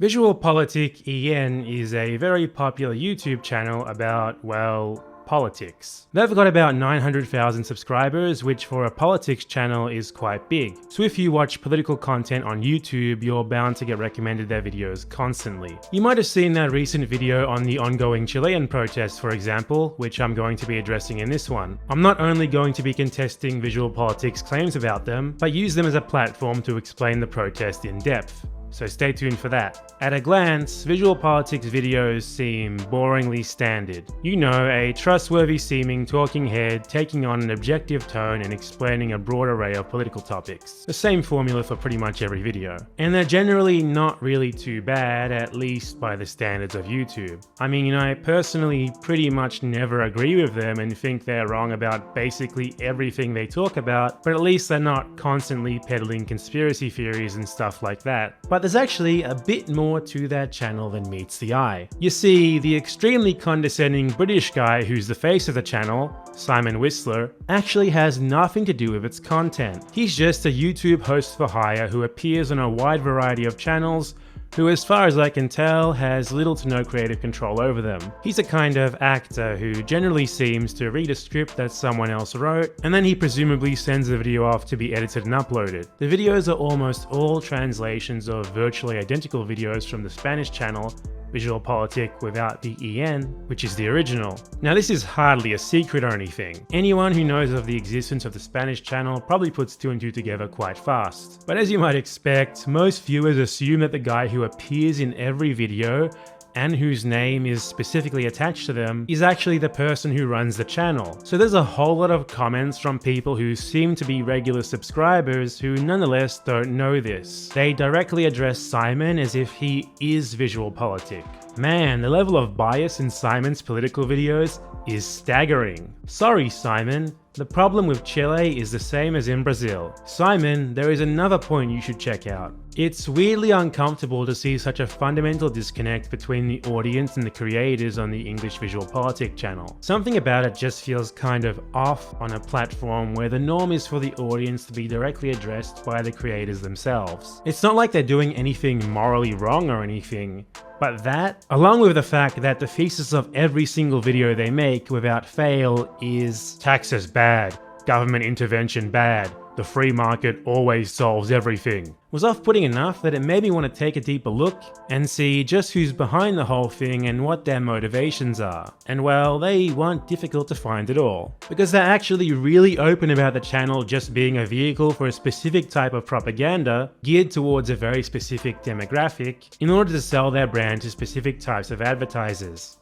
Visual Politic EN is a very popular YouTube channel about, well, politics. They've got about 900,000 subscribers, which for a politics channel is quite big. So if you watch political content on YouTube, you're bound to get recommended their videos constantly. You might have seen that recent video on the ongoing Chilean protests, for example, which I'm going to be addressing in this one. I'm not only going to be contesting Visual Politic's claims about them, but use them as a platform to explain the protest in depth. So stay tuned for that. At a glance, Visual Politic's videos seem boringly standard. You know, a trustworthy seeming talking head taking on an objective tone and explaining a broad array of political topics. The same formula for pretty much every video. And they're generally not really too bad, at least by the standards of YouTube. I mean, I personally pretty much never agree with them and think they're wrong about basically everything they talk about, but at least they're not constantly peddling conspiracy theories and stuff like that. But there's actually a bit more to that channel than meets the eye. You see, the extremely condescending British guy who's the face of the channel, Simon Whistler, actually has nothing to do with its content. He's just a YouTube host for hire who appears on a wide variety of channels, who, as far as I can tell, has little to no creative control over them. He's a kind of actor who generally seems to read a script that someone else wrote, and then he presumably sends the video off to be edited and uploaded. The videos are almost all translations of virtually identical videos from the Spanish channel Visual Politic without the EN, which is the original. Now this is hardly a secret or anything. Anyone who knows of the existence of the Spanish channel probably puts two and two together quite fast. But as you might expect, most viewers assume that the guy who appears in every video and whose name is specifically attached to them is actually the person who runs the channel. So there's a whole lot of comments from people who seem to be regular subscribers who nonetheless don't know this. They directly address Simon as if he is Visual Politic. Man, the level of bias in Simon's political videos is staggering. Sorry, Simon. The problem with Chile is the same as in Brazil. Simon, there is another point you should check out. It's weirdly uncomfortable to see such a fundamental disconnect between the audience and the creators on the English Visual Politic channel. Something about it just feels kind of off on a platform where the norm is for the audience to be directly addressed by the creators themselves. It's not like they're doing anything morally wrong or anything, but that, along with the fact that the thesis of every single video they make without fail is taxes bad, government intervention bad, the free market always solves everything, was off-putting enough that it made me want to take a deeper look and see just who's behind the whole thing and what their motivations are. And well, they weren't difficult to find at all, because they're actually really open about the channel just being a vehicle for a specific type of propaganda geared towards a very specific demographic in order to sell their brand to specific types of advertisers.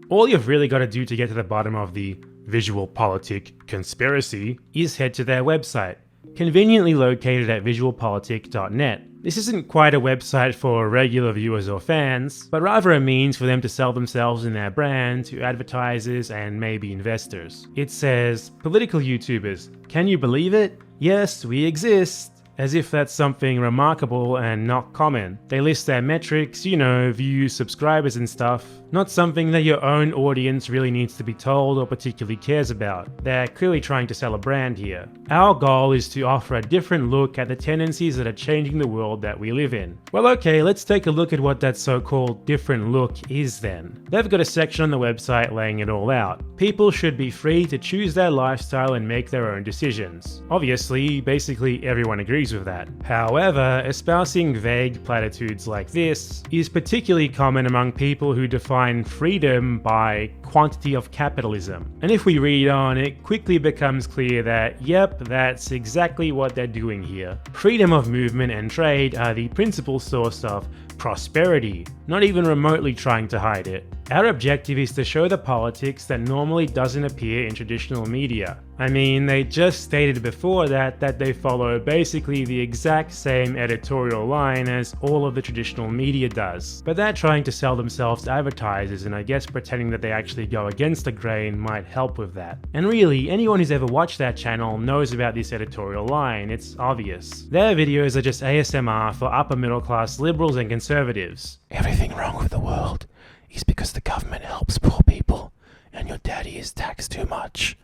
All you've really got to do to get to the bottom of the Visual Politic conspiracy is head to their website, conveniently located at visualpolitic.net. This isn't quite a website for regular viewers or fans, but rather a means for them to sell themselves and their brand to advertisers and maybe investors. It says, political YouTubers, can you believe it? Yes, we exist. As if that's something remarkable and not common. They list their metrics, you know, views, subscribers and stuff. Not something that your own audience really needs to be told or particularly cares about. They're clearly trying to sell a brand here. Our goal is to offer a different look at the tendencies that are changing the world that we live in. Well, okay, let's take a look at what that so-called different look is then. They've got a section on the website laying it all out. People should be free to choose their lifestyle and make their own decisions. Obviously, basically everyone agrees with that. However, espousing vague platitudes like this is particularly common among people who define freedom by quantity of capitalism. And if we read on, it quickly becomes clear that, yep, that's exactly what they're doing here. Freedom of movement and trade are the principal source of prosperity, not even remotely trying to hide it. Our objective is to show the politics that normally doesn't appear in traditional media. I mean, they just stated before that they follow basically the exact same editorial line as all of the traditional media does. But they're trying to sell themselves to advertisers, and I guess pretending that they actually go against the grain might help with that. And really, anyone who's ever watched that channel knows about this editorial line, it's obvious. Their videos are just ASMR for upper middle class liberals and conservatives. Everything wrong with the world is because the government helps poor people, and your daddy is taxed too much.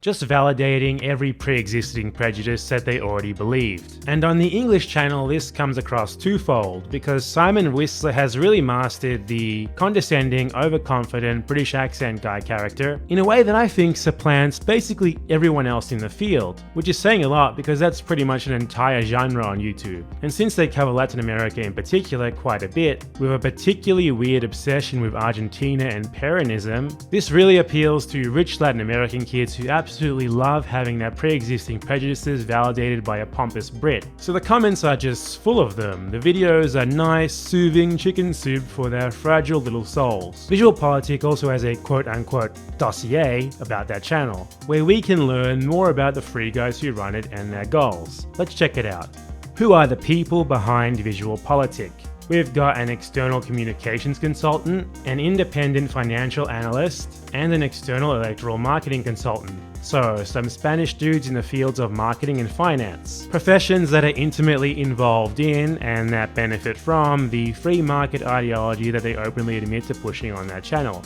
just validating every pre-existing prejudice that they already believed. And on the English channel, this comes across twofold, because Simon Whistler has really mastered the condescending, overconfident British accent guy character in a way that I think supplants basically everyone else in the field, which is saying a lot because that's pretty much an entire genre on YouTube. And since they cover Latin America in particular quite a bit, with a particularly weird obsession with Argentina and Peronism, this really appeals to rich Latin American kids who absolutely love having their pre-existing prejudices validated by a pompous Brit. So the comments are just full of them. The videos are nice, soothing chicken soup for their fragile little souls. Visual Politic also has a quote-unquote dossier about their channel, where we can learn more about the free guys who run it and their goals. Let's check it out. Who are the people behind Visual Politic? We've got an external communications consultant, an independent financial analyst, and an external electoral marketing consultant. So, some Spanish dudes in the fields of marketing and finance. Professions that are intimately involved in, and that benefit from, the free market ideology that they openly admit to pushing on their channel.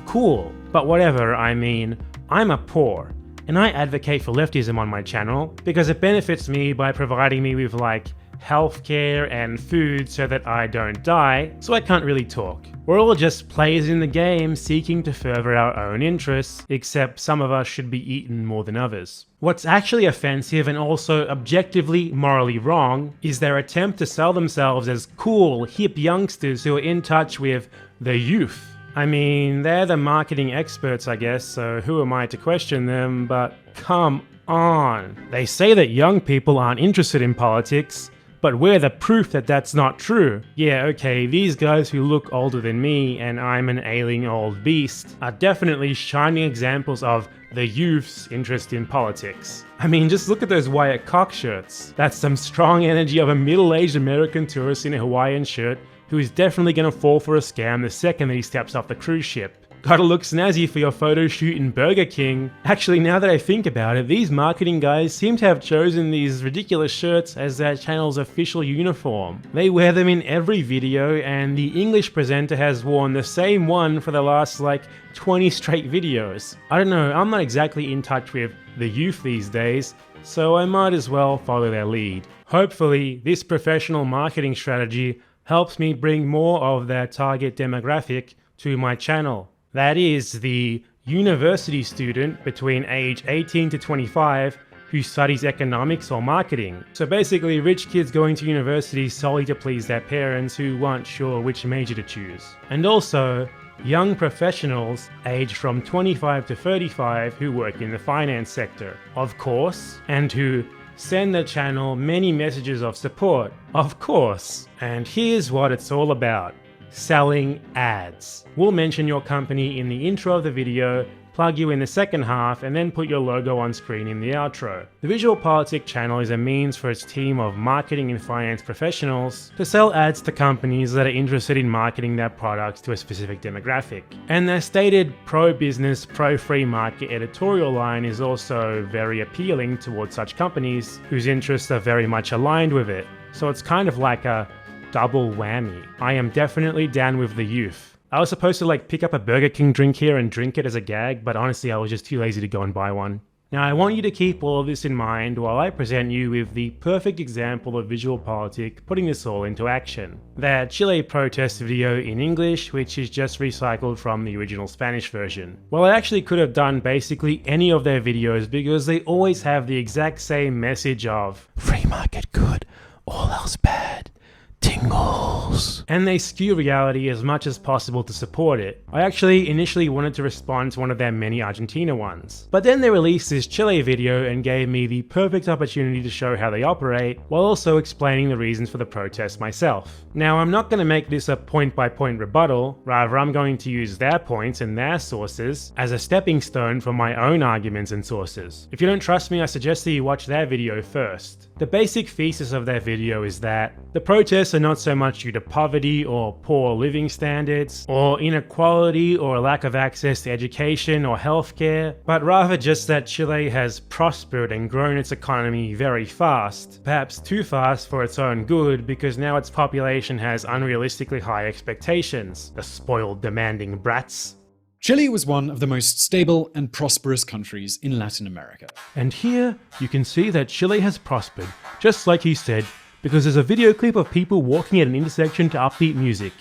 Cool, but whatever, I mean, I'm a poor, and I advocate for leftism on my channel because it benefits me by providing me with like healthcare and food so that I don't die, so I can't really talk. We're all just players in the game seeking to further our own interests, except some of us should be eaten more than others. What's actually offensive and also objectively morally wrong is their attempt to sell themselves as cool, hip youngsters who are in touch with the youth. I mean, they're the marketing experts, I guess, so who am I to question them, but come on. They say that young people aren't interested in politics, but we're the proof that that's not true. Yeah, okay, these guys who look older than me and I'm an ailing old beast are definitely shining examples of the youth's interest in politics. I mean, just look at those Wyatt Cox shirts. That's some strong energy of a middle-aged American tourist in a Hawaiian shirt who is definitely gonna fall for a scam the second that he steps off the cruise ship. Gotta look snazzy for your photo shoot in Burger King. Actually, now that I think about it, these marketing guys seem to have chosen these ridiculous shirts as their channel's official uniform. They wear them in every video, and the English presenter has worn the same one for the last like 20 straight videos. I don't know, I'm not exactly in touch with the youth these days, so I might as well follow their lead. Hopefully, this professional marketing strategy helps me bring more of their target demographic to my channel. That is, the university student between age 18 to 25 who studies economics or marketing. So basically, rich kids going to university solely to please their parents who weren't sure which major to choose. And also, young professionals aged from 25 to 35 who work in the finance sector, of course, and who send the channel many messages of support, of course. And here's what it's all about. Selling ads. We'll mention your company in the intro of the video, plug you in the second half, and then put your logo on screen in the outro. The Visual Politic channel is a means for its team of marketing and finance professionals to sell ads to companies that are interested in marketing their products to a specific demographic. And their stated pro-business, pro-free market editorial line is also very appealing towards such companies whose interests are very much aligned with it. So it's kind of like a double whammy. I am definitely down with the youth. I was supposed to like pick up a Burger King drink here and drink it as a gag, but honestly I was just too lazy to go and buy one. Now I want you to keep all of this in mind while I present you with the perfect example of Visual Politic putting this all into action. Their Chile protest video in English, which is just recycled from the original Spanish version. Well, I actually could have done basically any of their videos because they always have the exact same message of free market good, all else bad. Tingles. And they skew reality as much as possible to support it. I actually initially wanted to respond to one of their many Argentina ones, but then they released this Chile video and gave me the perfect opportunity to show how they operate, while also explaining the reasons for the protest myself. Now, I'm not going to make this a point-by-point rebuttal, rather I'm going to use their points and their sources as a stepping stone for my own arguments and sources. If you don't trust me, I suggest that you watch their video first. The basic thesis of their video is that the protests are not so much due to poverty or poor living standards, or inequality or lack of access to education or healthcare, but rather just that Chile has prospered and grown its economy very fast, perhaps too fast for its own good because now its population has unrealistically high expectations, the spoiled demanding brats. Chile was one of the most stable and prosperous countries in Latin America. And here you can see that Chile has prospered, just like he said, because there's a video clip of people walking at an intersection to upbeat music,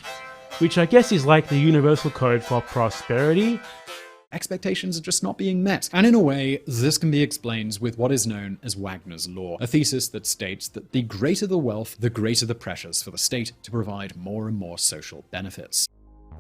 which I guess is like the universal code for prosperity. Expectations are just not being met. And in a way, this can be explained with what is known as Wagner's Law, a thesis that states that the greater the wealth, the greater the pressures for the state to provide more and more social benefits.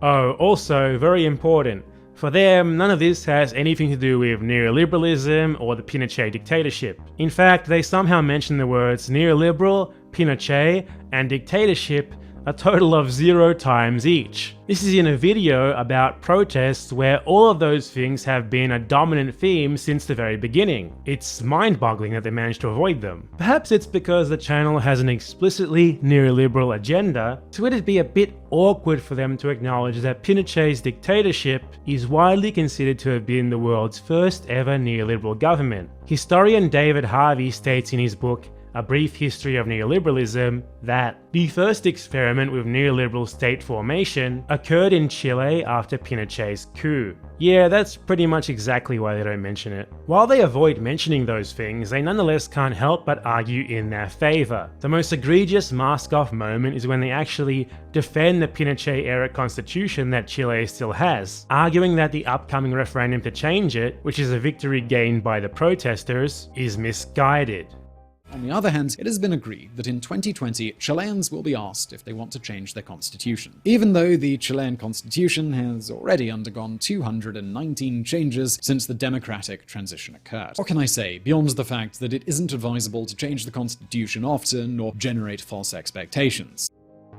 Oh, also very important. For them, none of this has anything to do with neoliberalism or the Pinochet dictatorship. In fact, they somehow mention the words neoliberal, Pinochet, and dictatorship a total of 0 times each. This is in a video about protests where all of those things have been a dominant theme since the very beginning. It's mind-boggling that they managed to avoid them. Perhaps it's because the channel has an explicitly neoliberal agenda, so it'd be a bit awkward for them to acknowledge that Pinochet's dictatorship is widely considered to have been the world's first ever neoliberal government. Historian David Harvey states in his book A Brief History of Neoliberalism that the first experiment with neoliberal state formation occurred in Chile after Pinochet's coup. Yeah, that's pretty much exactly why they don't mention it. While they avoid mentioning those things, they nonetheless can't help but argue in their favor. The most egregious mask-off moment is when they actually defend the Pinochet-era constitution that Chile still has, arguing that the upcoming referendum to change it, which is a victory gained by the protesters, is misguided. On the other hand, it has been agreed that in 2020, Chileans will be asked if they want to change their constitution. Even though the Chilean constitution has already undergone 219 changes since the democratic transition occurred. What can I say, beyond the fact that it isn't advisable to change the constitution often or generate false expectations?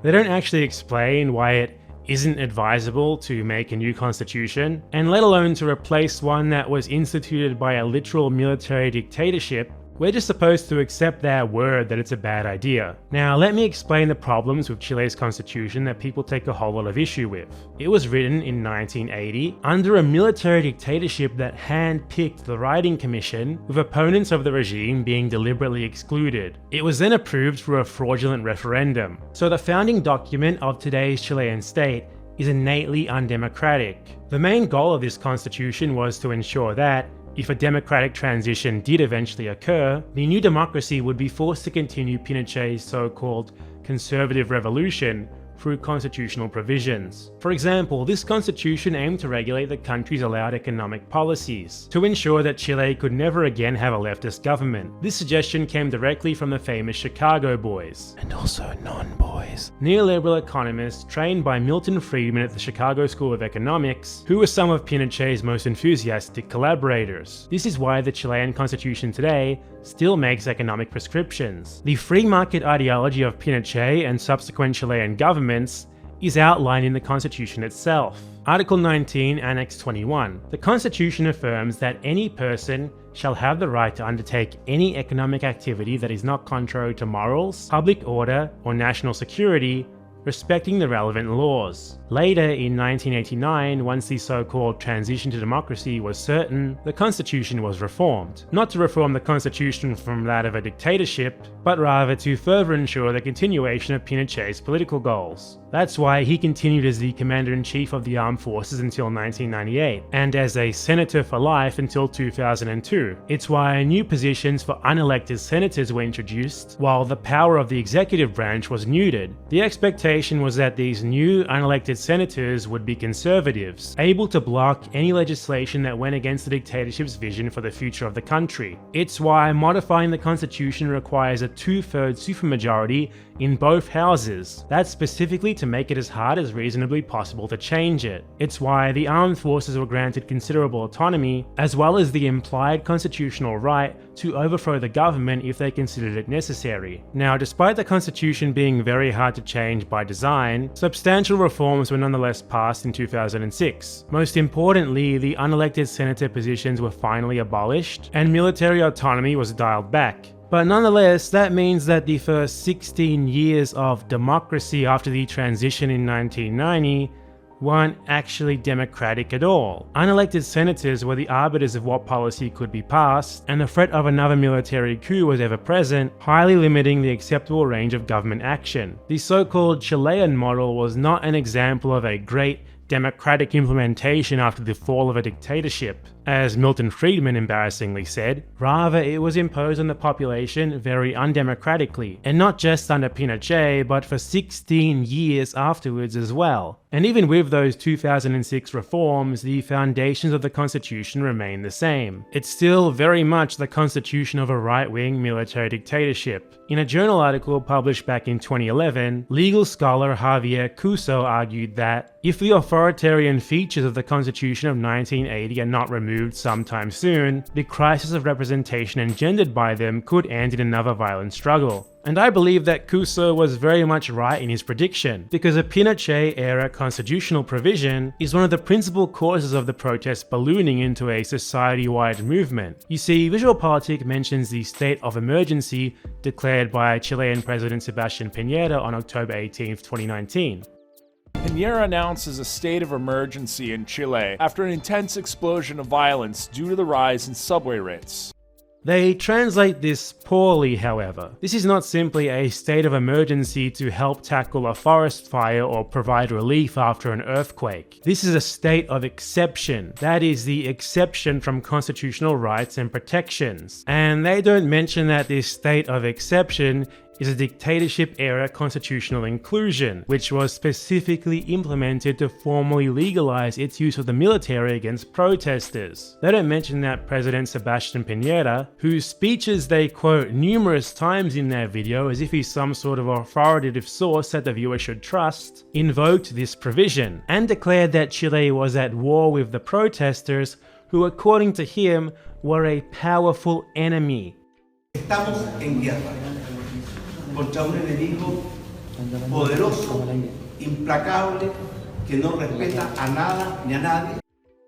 They don't actually explain why it isn't advisable to make a new constitution, and let alone to replace one that was instituted by a literal military dictatorship. We're just supposed to accept their word that it's a bad idea. Now, let me explain the problems with Chile's constitution that people take a whole lot of issue with. It was written in 1980 under a military dictatorship that hand-picked the writing commission, with opponents of the regime being deliberately excluded. It was then approved through a fraudulent referendum. So the founding document of today's Chilean state is innately undemocratic. The main goal of this constitution was to ensure that, if a democratic transition did eventually occur, the new democracy would be forced to continue Pinochet's so-called conservative revolution through constitutional provisions. For example, this constitution aimed to regulate the country's allowed economic policies, to ensure that Chile could never again have a leftist government. This suggestion came directly from the famous Chicago Boys, and also non-boys, neoliberal economists trained by Milton Friedman at the Chicago School of Economics, who were some of Pinochet's most enthusiastic collaborators. This is why the Chilean constitution today still makes economic prescriptions. The free market ideology of Pinochet and subsequent Chilean governments is outlined in the constitution itself. Article 19, Annex 21. The constitution affirms that any person shall have the right to undertake any economic activity that is not contrary to morals, public order, or national security, respecting the relevant laws. Later, in 1989, once the so-called transition to democracy was certain, the constitution was reformed. Not to reform the constitution from that of a dictatorship, but rather to further ensure the continuation of Pinochet's political goals. That's why he continued as the Commander-in-Chief of the Armed Forces until 1998, and as a Senator for life until 2002. It's why new positions for unelected senators were introduced, while the power of the executive branch was neutered. The expectation was that these new unelected senators would be conservatives, able to block any legislation that went against the dictatorship's vision for the future of the country. It's why modifying the constitution requires a 2/3 supermajority in both houses. That's specifically to make it as hard as reasonably possible to change it. It's why the armed forces were granted considerable autonomy, as well as the implied constitutional right to overthrow the government if they considered it necessary. Now, despite the constitution being very hard to change by design, substantial reforms were nonetheless passed in 2006. Most importantly, the unelected senator positions were finally abolished, and military autonomy was dialed back. But nonetheless, that means that the first 16 years of democracy after the transition in 1990 weren't actually democratic at all. Unelected senators were the arbiters of what policy could be passed, and the threat of another military coup was ever present, highly limiting the acceptable range of government action. The so-called Chilean model was not an example of a great democratic implementation after the fall of a dictatorship. As Milton Friedman embarrassingly said, rather it was imposed on the population very undemocratically, and not just under Pinochet, but for 16 years afterwards as well. And even with those 2006 reforms, the foundations of the constitution remain the same. It's still very much the constitution of a right-wing military dictatorship. In a journal article published back in 2011, legal scholar Javier Cuso argued that if the authoritarian features of the Constitution of 1980 are not removed sometime soon, the crisis of representation engendered by them could end in another violent struggle. And I believe that Cuso was very much right in his prediction, because a Pinochet-era constitutional provision is one of the principal causes of the protests ballooning into a society-wide movement. You see, Visualpolitik mentions the state of emergency declared by Chilean President Sebastián Piñera on October 18, 2019. Piñera announces a state of emergency in Chile after an intense explosion of violence due to the rise in subway rates. They translate this poorly, however. This is not simply a state of emergency to help tackle a forest fire or provide relief after an earthquake. This is a state of exception. That is the exception from constitutional rights and protections. And they don't mention that this state of exception is a dictatorship-era constitutional inclusion, which was specifically implemented to formally legalize its use of the military against protesters. They don't mention that President Sebastián Piñera, whose speeches they quote numerous times in their video as if he's some sort of authoritative source that the viewer should trust, invoked this provision, and declared that Chile was at war with the protesters, who according to him were a powerful enemy. Estamos en guerra contra un enemigo poderoso, implacable, que no respeta a nada ni a nadie.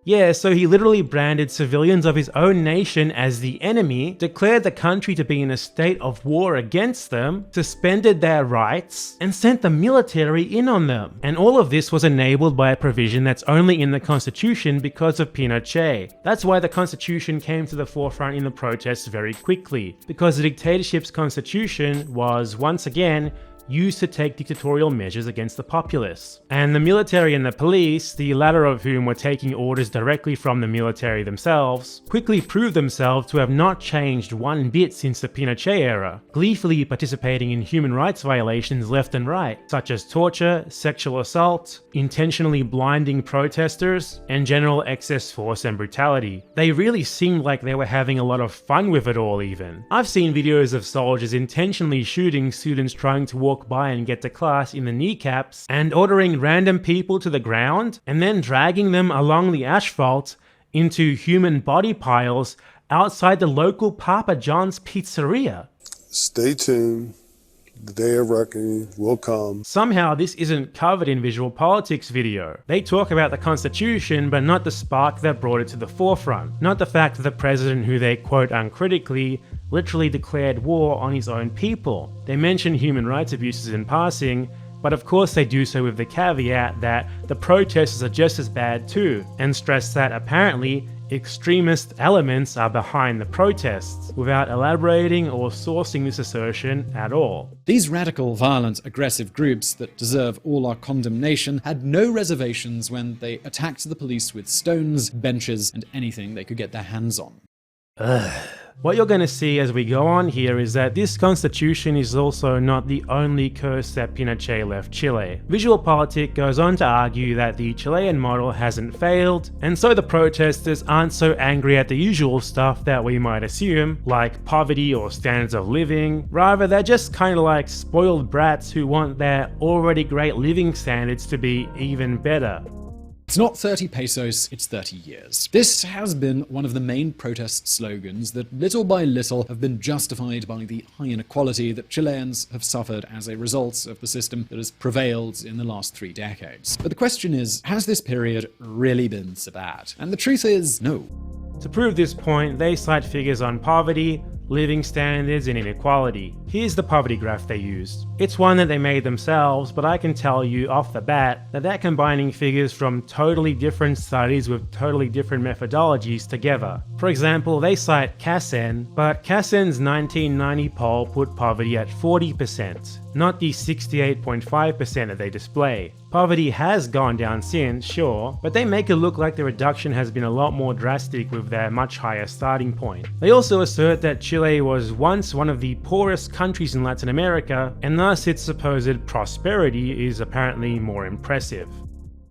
Yeah, so he literally branded civilians of his own nation as the enemy, declared the country to be in a state of war against them, suspended their rights, and sent the military in on them. And all of this was enabled by a provision that's only in the constitution because of Pinochet. That's why the constitution came to the forefront in the protests very quickly, because the dictatorship's constitution was, once again, used to take dictatorial measures against the populace. And the military and the police, the latter of whom were taking orders directly from the military themselves, quickly proved themselves to have not changed one bit since the Pinochet era, gleefully participating in human rights violations left and right, such as torture, sexual assault, intentionally blinding protesters, and general excess force and brutality. They really seemed like they were having a lot of fun with it all even. I've seen videos of soldiers intentionally shooting students trying to walk by and get to class in the kneecaps, and ordering random people to the ground, and then dragging them along the asphalt into human body piles outside the local Papa John's pizzeria. Stay tuned. The day of reckoning will come. Somehow this isn't covered in Visualpolitik's video. They talk about the constitution, but not the spark that brought it to the forefront. Not the fact that the president, who they quote uncritically, literally declared war on his own people. They mention human rights abuses in passing, but of course they do so with the caveat that the protesters are just as bad too, and stress that apparently extremist elements are behind the protests, without elaborating or sourcing this assertion at all. These radical, violent, aggressive groups that deserve all our condemnation had no reservations when they attacked the police with stones, benches, and anything they could get their hands on. What you're going to see as we go on here is that this constitution is also not the only curse that Pinochet left Chile. Visualpolitik goes on to argue that the Chilean model hasn't failed, and so the protesters aren't so angry at the usual stuff that we might assume, like poverty or standards of living. Rather, they're just kind of like spoiled brats who want their already great living standards to be even better. It's not 30 pesos, it's 30 years. This has been one of the main protest slogans that little by little have been justified by the high inequality that Chileans have suffered as a result of the system that has prevailed in the last 3 decades. But the question is, has this period really been so bad? And the truth is, no. To prove this point, they cite figures on poverty, living standards, and inequality. Here's the poverty graph they used. It's one that they made themselves, but I can tell you off the bat that they're combining figures from totally different studies with totally different methodologies together. For example, they cite CACEN, but CACEN's 1990 poll put poverty at 40%, not the 68.5% that they display. Poverty has gone down since, sure, but they make it look like the reduction has been a lot more drastic with their much higher starting point. They also assert that Chile was once one of the poorest countries in Latin America, and thus its supposed prosperity is apparently more impressive.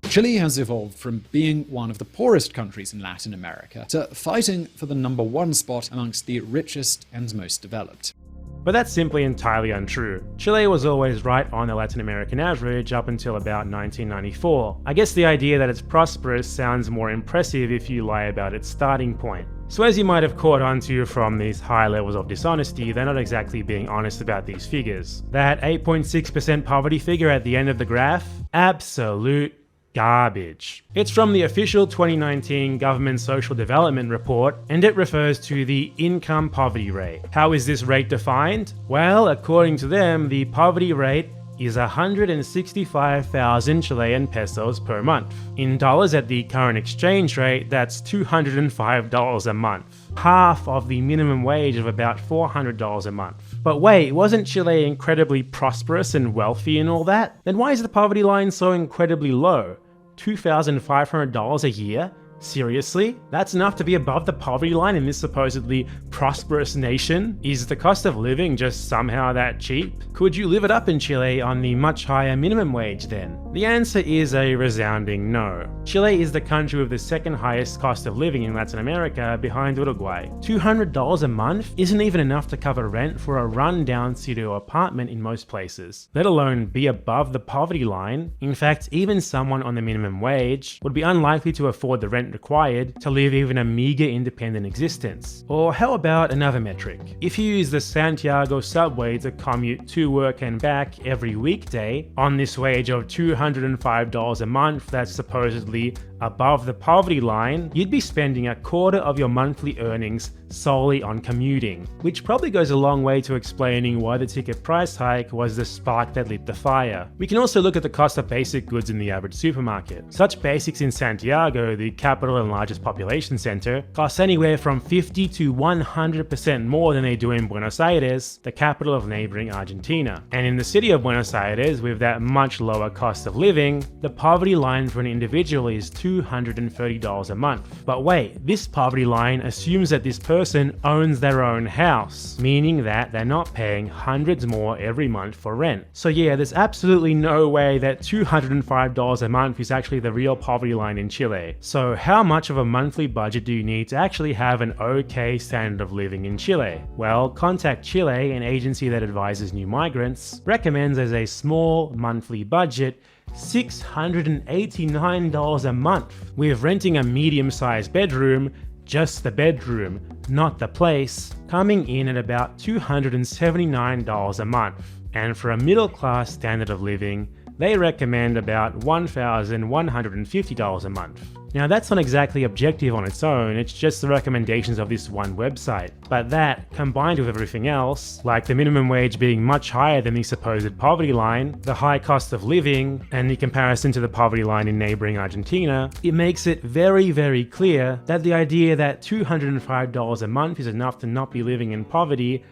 Chile has evolved from being one of the poorest countries in Latin America to fighting for the #1 spot amongst the richest and most developed. But that's simply entirely untrue. Chile was always right on the Latin American average up until about 1994. I guess the idea that it's prosperous sounds more impressive if you lie about its starting point. So as you might have caught on to from these high levels of dishonesty, they're not exactly being honest about these figures. That 8.6% poverty figure at the end of the graph? Absolute garbage. It's from the official 2019 Government Social Development Report, and it refers to the income poverty rate. How is this rate defined? Well, according to them, the poverty rate is 165,000 Chilean pesos per month. In dollars at the current exchange rate, that's $205 a month. Half of the minimum wage of about $400 a month. But wait, wasn't Chile incredibly prosperous and wealthy and all that? Then why is the poverty line so incredibly low? $2,500 a year? Seriously? That's enough to be above the poverty line in this supposedly prosperous nation? Is the cost of living just somehow that cheap? Could you live it up in Chile on the much higher minimum wage then? The answer is a resounding no. Chile is the country with the second highest cost of living in Latin America behind Uruguay. $200 a month isn't even enough to cover rent for a run-down studio apartment in most places, let alone be above the poverty line. In fact, even someone on the minimum wage would be unlikely to afford the rent required to live even a meager independent existence. Or how about another metric? If you use the Santiago subway to commute to work and back every weekday, on this wage of $205 a month that's supposedly above the poverty line, you'd be spending a quarter of your monthly earnings solely on commuting, which probably goes a long way to explaining why the ticket price hike was the spark that lit the fire. We can also look at the cost of basic goods in the average supermarket. Such basics in Santiago, the capital and largest population center, cost anywhere from 50 to 100% more than they do in Buenos Aires, the capital of neighboring Argentina. And in the city of Buenos Aires, with that much lower cost of living, the poverty line for an individual is $230 a month. But wait, this poverty line assumes that this person owns their own house, meaning that they're not paying hundreds more every month for rent. So yeah, there's absolutely no way that $205 a month is actually the real poverty line in Chile. So how much of a monthly budget do you need to actually have an okay standard of living in Chile? Well, Contact Chile, an agency that advises new migrants, recommends as a small monthly budget $689 a month, with renting a medium-sized bedroom, just the bedroom, not the place, coming in at about $279 a month. And for a middle-class standard of living, they recommend about $1,150 a month. Now that's not exactly objective on its own, it's just the recommendations of this one website. But that, combined with everything else, like the minimum wage being much higher than the supposed poverty line, the high cost of living, and the comparison to the poverty line in neighboring Argentina, it makes it very, very clear that the idea that $205 a month is enough to not be living in poverty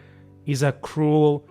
is a cruel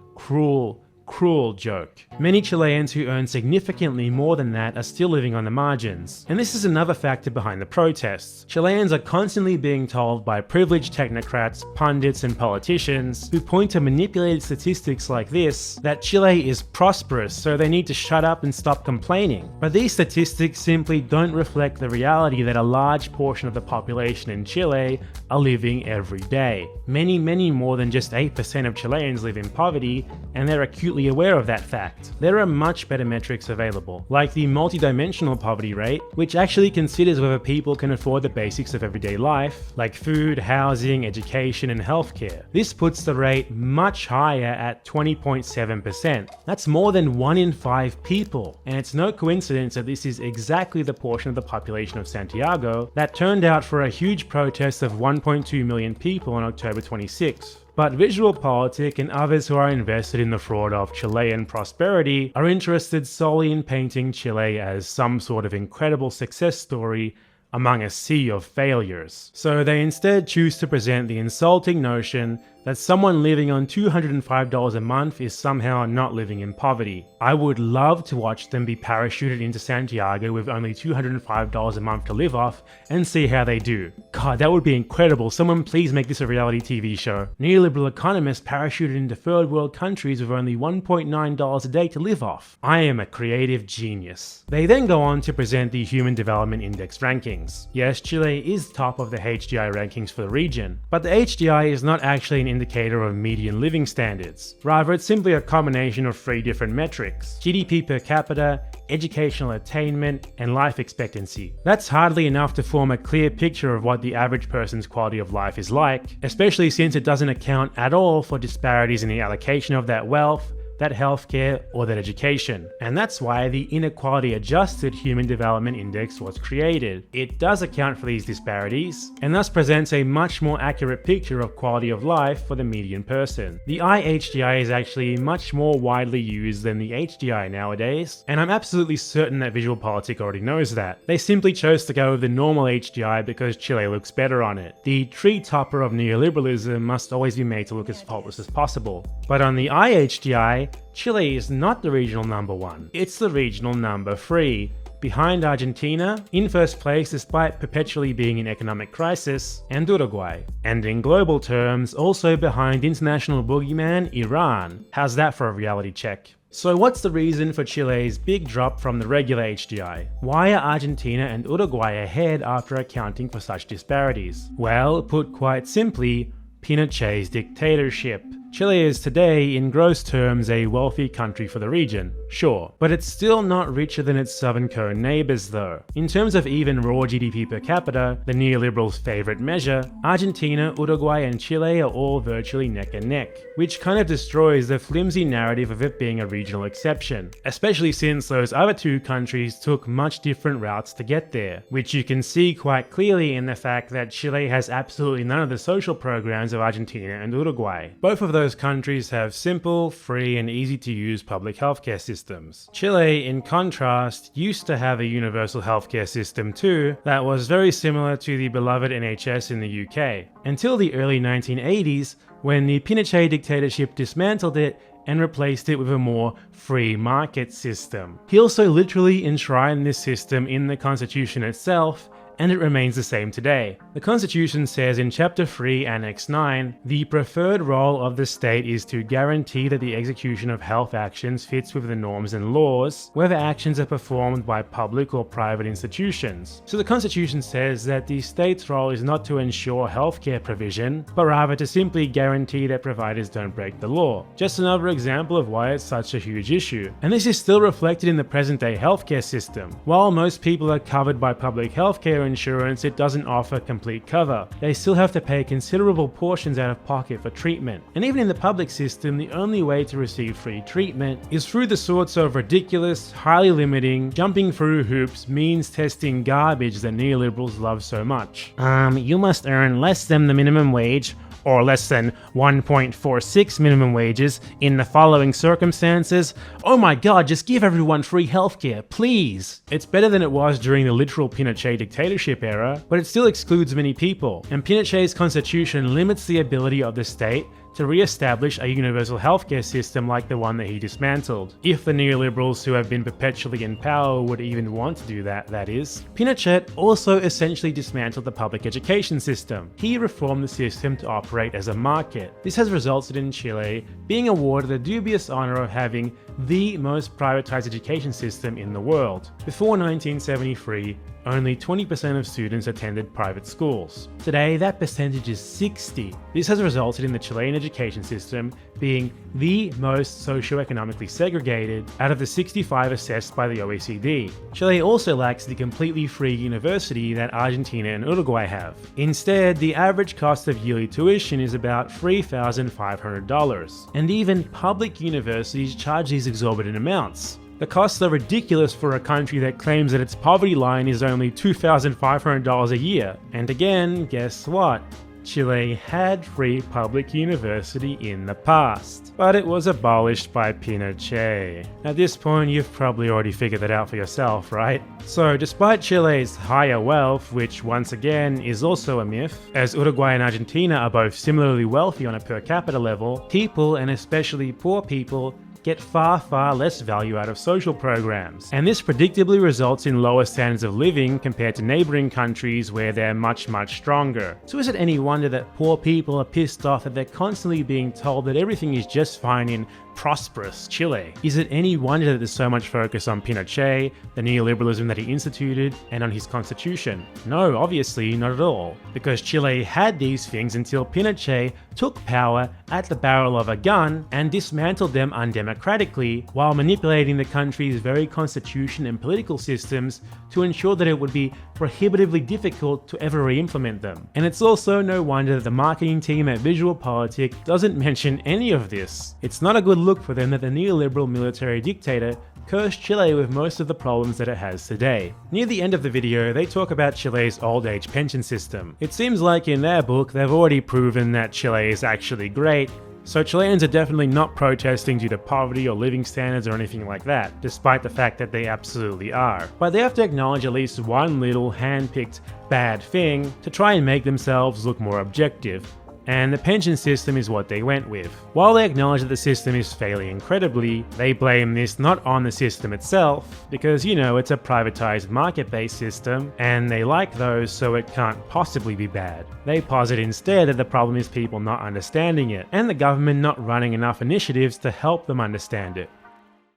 joke. Many Chileans who earn significantly more than that are still living on the margins. And this is another factor behind the protests. Chileans are constantly being told by privileged technocrats, pundits, and politicians who point to manipulated statistics like this that Chile is prosperous, so they need to shut up and stop complaining. But these statistics simply don't reflect the reality that a large portion of the population in Chile are living every day. Many more than just 8% of Chileans live in poverty, and they're acutely aware of that fact. There are much better metrics available, like the multidimensional poverty rate, which actually considers whether people can afford the basics of everyday life, like food, housing, education, and healthcare. This puts the rate much higher at 20.7%. That's more than 1 in 5 people, and it's no coincidence that this is exactly the portion of the population of Santiago that turned out for a huge protest of 1.2 million people on October 26th. But VisualPolitik and others who are invested in the fraud of Chilean prosperity are interested solely in painting Chile as some sort of incredible success story among a sea of failures. So they instead choose to present the insulting notion that someone living on $205 a month is somehow not living in poverty. I would love to watch them be parachuted into Santiago with only $205 a month to live off and see how they do. God, that would be incredible. Someone please make this a reality TV show. Neoliberal economists parachuted into third world countries with only $1.9 a day to live off. I am a creative genius. They then go on to present the Human Development Index rankings. Yes, Chile is top of the HDI rankings for the region, but the HDI is not actually an indicator of median living standards. Rather, it's simply a combination of 3 different metrics: GDP per capita, educational attainment, and life expectancy. That's hardly enough to form a clear picture of what the average person's quality of life is like, especially since it doesn't account at all for disparities in the allocation of that wealth, that healthcare, or that education. And that's why the Inequality Adjusted Human Development Index was created. It does account for these disparities, and thus presents a much more accurate picture of quality of life for the median person. The iHDI is actually much more widely used than the HDI nowadays, and I'm absolutely certain that Visual Politic already knows that. They simply chose to go with the normal HDI because Chile looks better on it. The tree topper of neoliberalism must always be made to look as faultless as possible. But on the iHDI, Chile is not the regional number 1, it's the regional number 3, behind Argentina, in first place despite perpetually being in economic crisis, and Uruguay. And in global terms, also behind international boogeyman Iran. How's that for a reality check? So what's the reason for Chile's big drop from the regular HDI? Why are Argentina and Uruguay ahead after accounting for such disparities? Well, put quite simply, Pinochet's dictatorship. Chile is today, in gross terms, a wealthy country for the region, sure, but it's still not richer than its southern cone neighbors though. In terms of even raw GDP per capita, the neoliberals' favorite measure, Argentina, Uruguay, and Chile are all virtually neck and neck, which kind of destroys the flimsy narrative of it being a regional exception, especially since those other 2 countries took much different routes to get there, which you can see quite clearly in the fact that Chile has absolutely none of the social programs of Argentina and Uruguay. Both of those countries have simple, free, and easy to use public healthcare systems. Chile, in contrast, used to have a universal healthcare system too that was very similar to the beloved NHS in the UK, until the early 1980s when the Pinochet dictatorship dismantled it and replaced it with a more free market system. He also literally enshrined this system in the constitution itself, and it remains the same today. The Constitution says in Chapter 3, Annex 9, the preferred role of the state is to guarantee that the execution of health actions fits with the norms and laws, whether actions are performed by public or private institutions. So the Constitution says that the state's role is not to ensure healthcare provision, but rather to simply guarantee that providers don't break the law. Just another example of why it's such a huge issue. And this is still reflected in the present-day healthcare system. While most people are covered by public healthcare insurance, it doesn't offer complete cover. They still have to pay considerable portions out of pocket for treatment. And even in the public system, the only way to receive free treatment is through the sorts of ridiculous, highly limiting, jumping through hoops, means testing garbage that neoliberals love so much. You must earn less than the minimum wage, or less than 1.46 minimum wages in the following circumstances. Oh my god, just give everyone free healthcare, please! It's better than it was during the literal Pinochet dictatorship era, but it still excludes many people, and Pinochet's constitution limits the ability of the state to re-establish a universal healthcare system like the one that he dismantled. If the neoliberals who have been perpetually in power would even want to do that, that is. Pinochet also essentially dismantled the public education system. He reformed the system to operate as a market. This has resulted in Chile being awarded the dubious honor of having the most privatized education system in the world. Before 1973, only 20% of students attended private schools. Today, that percentage is 60. This has resulted in the Chilean education system being the most socioeconomically segregated out of the 65 assessed by the OECD. Chile also lacks the completely free university that Argentina and Uruguay have. Instead, the average cost of yearly tuition is about $3,500, and even public universities charge these exorbitant amounts. The costs are ridiculous for a country that claims that its poverty line is only $2,500 a year. And again, guess what? Chile had free public university in the past, but it was abolished by Pinochet. At this point, you've probably already figured that out for yourself, right? So, despite Chile's higher wealth, which once again is also a myth, as Uruguay and Argentina are both similarly wealthy on a per capita level, people, and especially poor people, get far less value out of social programs. And this predictably results in lower standards of living compared to neighboring countries where they're much stronger. So is it any wonder that poor people are pissed off that they're constantly being told that everything is just fine in prosperous Chile? Is it any wonder that there's so much focus on Pinochet, the neoliberalism that he instituted, and on his constitution? No, obviously not at all, because Chile had these things until Pinochet took power at the barrel of a gun and dismantled them undemocratically while manipulating the country's very constitution and political systems to ensure that it would be prohibitively difficult to ever re-implement them. And it's also no wonder that the marketing team at VisualPolitik doesn't mention any of this. It's not a good look for them that the neoliberal military dictator cursed Chile with most of the problems that it has today. Near the end of the video, they talk about Chile's old age pension system. It seems like in their book, they've already proven that Chile is actually great, so Chileans are definitely not protesting due to poverty or living standards or anything like that, despite the fact that they absolutely are. But they have to acknowledge at least one little hand-picked bad thing to try and make themselves look more objective. And the pension system is what they went with. While they acknowledge that the system is failing incredibly, they blame this not on the system itself, because you know, it's a privatized market-based system, and they like those so it can't possibly be bad. They posit instead that the problem is people not understanding it, and the government not running enough initiatives to help them understand it.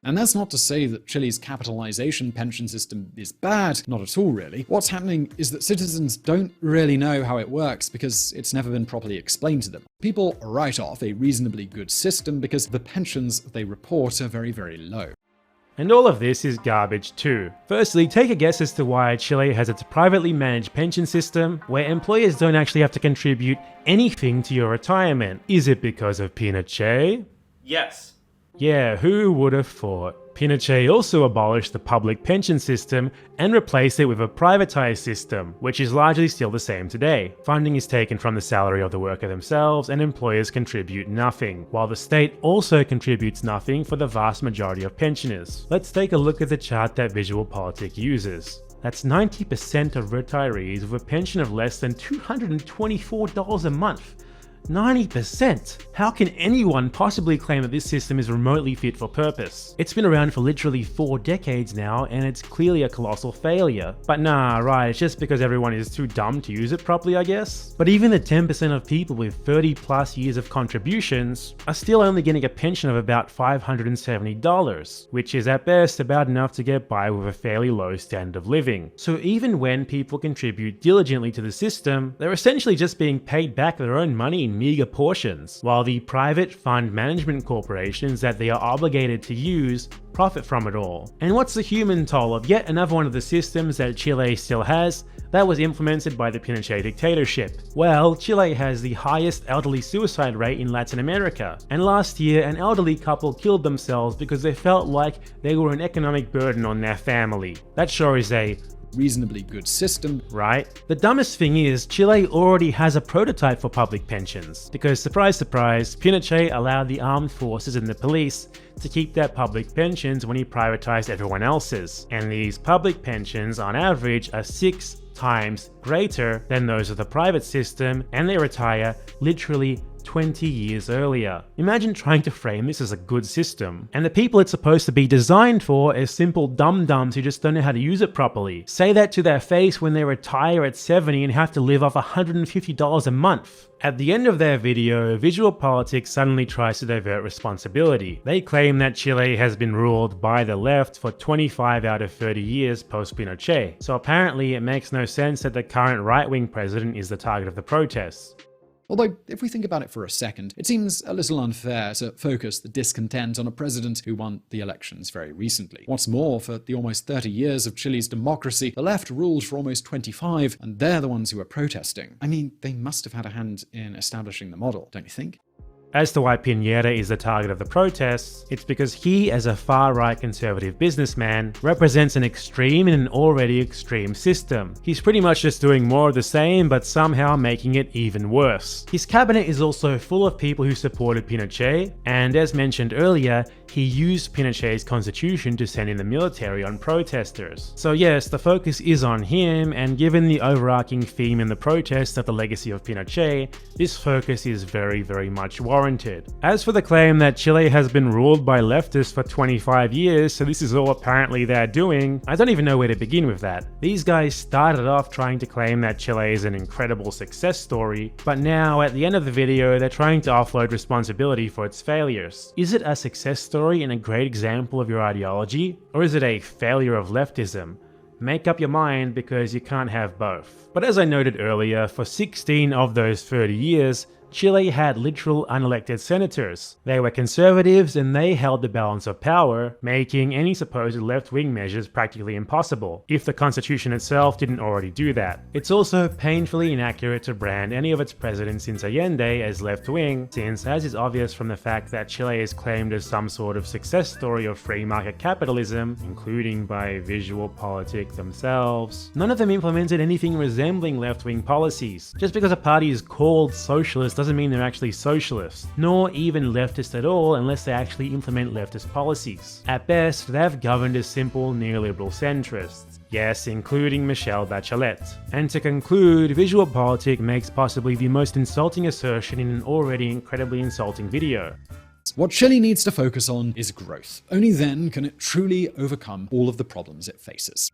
And that's not to say that Chile's capitalization pension system is bad, not at all really. What's happening is that citizens don't really know how it works because it's never been properly explained to them. People write off a reasonably good system because the pensions they report are very low. And all of this is garbage too. Firstly, take a guess as to why Chile has its privately managed pension system, where employers don't actually have to contribute anything to your retirement. Is it because of Pinochet? Yes. Yeah, who would have thought? Pinochet also abolished the public pension system and replaced it with a privatized system, which is largely still the same today. Funding is taken from the salary of the worker themselves and employers contribute nothing, while the state also contributes nothing for the vast majority of pensioners. Let's take a look at the chart that VisualPolitik uses. That's 90% of retirees with a pension of less than $224 a month. 90%! How can anyone possibly claim that this system is remotely fit for purpose? It's been around for literally 4 decades now, and it's clearly a colossal failure. But nah, right, it's just because everyone is too dumb to use it properly, I guess? But even the 10% of people with 30 plus years of contributions are still only getting a pension of about $570, which is at best about enough to get by with a fairly low standard of living. So even when people contribute diligently to the system, they're essentially just being paid back their own money in meager portions, while the private fund management corporations that they are obligated to use profit from it all. And what's the human toll of yet another one of the systems that Chile still has that was implemented by the Pinochet dictatorship? Well, Chile has the highest elderly suicide rate in Latin America, and last year an elderly couple killed themselves because they felt like they were an economic burden on their family. That sure is a reasonably good system, right? The dumbest thing is, Chile already has a prototype for public pensions, because surprise surprise, Pinochet allowed the armed forces and the police to keep their public pensions when he privatized everyone else's. And these public pensions on average are 6 times greater than those of the private system, and they retire literally 20 years earlier. Imagine trying to frame this as a good system, and the people it's supposed to be designed for as simple dum-dums who just don't know how to use it properly. Say that to their face when they retire at 70 and have to live off $150 a month. At the end of their video, VisualPolitik suddenly tries to divert responsibility. They claim that Chile has been ruled by the left for 25 out of 30 years post-Pinochet, so apparently it makes no sense that the current right-wing president is the target of the protests. Although, if we think about it for a second, it seems a little unfair to focus the discontent on a president who won the elections very recently. What's more, for the almost 30 years of Chile's democracy, the left ruled for almost 25, and they're the ones who are protesting. I mean, they must have had a hand in establishing the model, don't you think? As to why Piñera is the target of the protests, it's because he, as a far-right conservative businessman, represents an extreme in an already extreme system. He's pretty much just doing more of the same, but somehow making it even worse. His cabinet is also full of people who supported Pinochet, and as mentioned earlier, he used Pinochet's constitution to send in the military on protesters. So yes, the focus is on him, and given the overarching theme in the protests of the legacy of Pinochet, this focus is very much warranted. As for the claim that Chile has been ruled by leftists for 25 years, so this is all apparently they're doing, I don't even know where to begin with that. These guys started off trying to claim that Chile is an incredible success story, but now at the end of the video they're trying to offload responsibility for its failures. Is it a success story and a great example of your ideology, or is it a failure of leftism? Make up your mind, because you can't have both. But as I noted earlier, for 16 of those 30 years, Chile had literal unelected senators. They were conservatives and they held the balance of power, making any supposed left-wing measures practically impossible, if the constitution itself didn't already do that. It's also painfully inaccurate to brand any of its presidents since Allende as left-wing, since, as is obvious from the fact that Chile is claimed as some sort of success story of free market capitalism, including by Visual Politic themselves, none of them implemented anything resembling left-wing policies. Just because a party is called socialist doesn't mean they're actually socialist, nor even leftist at all unless they actually implement leftist policies. At best, they've governed as simple neoliberal centrists. Yes, including Michelle Bachelet. And to conclude, Visual Politic makes possibly the most insulting assertion in an already incredibly insulting video. What Chile needs to focus on is growth. Only then can it truly overcome all of the problems it faces.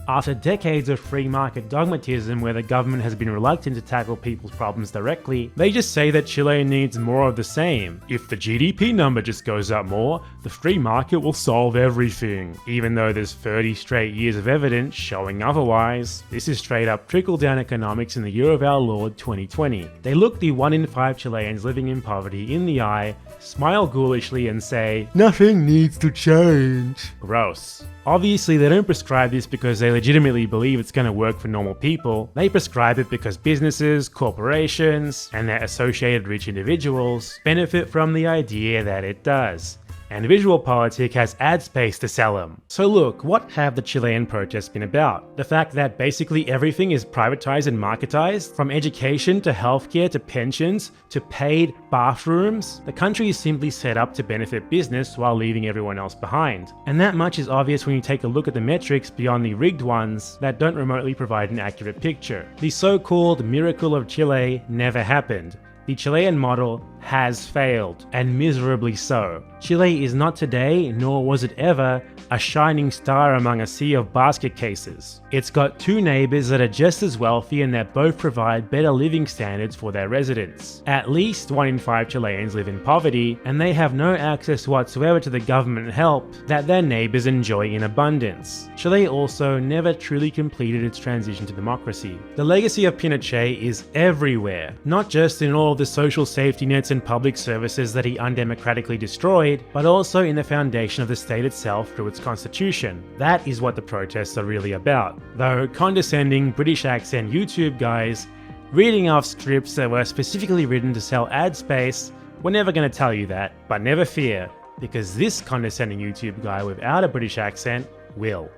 After decades of free market dogmatism where the government has been reluctant to tackle people's problems directly, they just say that Chile needs more of the same. If the GDP number just goes up more, the free market will solve everything. Even though there's 30 straight years of evidence showing otherwise. This is straight up trickle-down economics in the year of our Lord 2020. They look the 1 in 5 Chileans living in poverty in the eye, smile ghoulishly and say, "Nothing needs to change." Gross. Obviously, they don't prescribe this because they legitimately believe it's going to work for normal people. They prescribe it because businesses, corporations, and their associated rich individuals benefit from the idea that it does. And Visual Politic has ad space to sell them. So look, what have the Chilean protests been about? The fact that basically everything is privatized and marketized? From education to healthcare to pensions to paid bathrooms? The country is simply set up to benefit business while leaving everyone else behind. And that much is obvious when you take a look at the metrics beyond the rigged ones that don't remotely provide an accurate picture. The so-called miracle of Chile never happened. The Chilean model has failed, and miserably so. Chile is not today, nor was it ever, a shining star among a sea of basket cases. It's got 2 neighbors that are just as wealthy and that both provide better living standards for their residents. At least 1 in 5 Chileans live in poverty, and they have no access whatsoever to the government help that their neighbors enjoy in abundance. Chile also never truly completed its transition to democracy. The legacy of Pinochet is everywhere, not just in all of the social safety nets and public services that he undemocratically destroyed, but also in the foundation of the state itself through its constitution. That is what the protests are really about. Though condescending British accent YouTube guys reading off scripts that were specifically written to sell ad space, we're never going to tell you that, but never fear, because this condescending YouTube guy without a British accent will.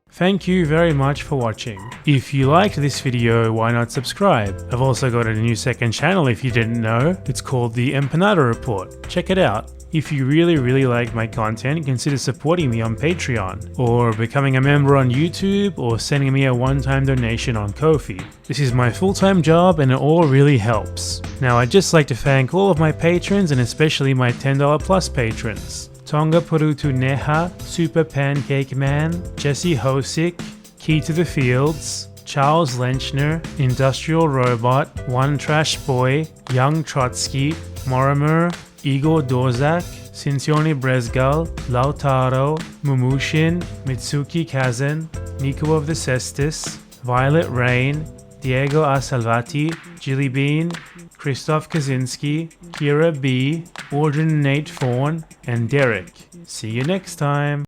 Thank you very much for watching. If you liked this video, why not subscribe? I've also got a new second channel if you didn't know. It's called The Empanada Report. Check it out. If you really like my content, consider supporting me on Patreon, or becoming a member on YouTube, or sending me a one-time donation on Ko-fi. This is my full-time job and it all really helps. Now I'd just like to thank all of my patrons and especially my $10 plus patrons. Tonga Purutu Neha, Super Pancake Man, Jesse Hosick, Key to the Fields, Charles Lenchner, Industrial Robot, One Trash Boy, Young Trotsky, Morimer, Igor Dozak, Cincione Brezgal, Lautaro, Mumushin, Mitsuki Kazan, Nico of the Cestus, Violet Rain, Diego A. Salvati, Jilly Bean, Christoph Kaczynski, Kira B, Audrey Nate Fawn, and Derek. See you next time.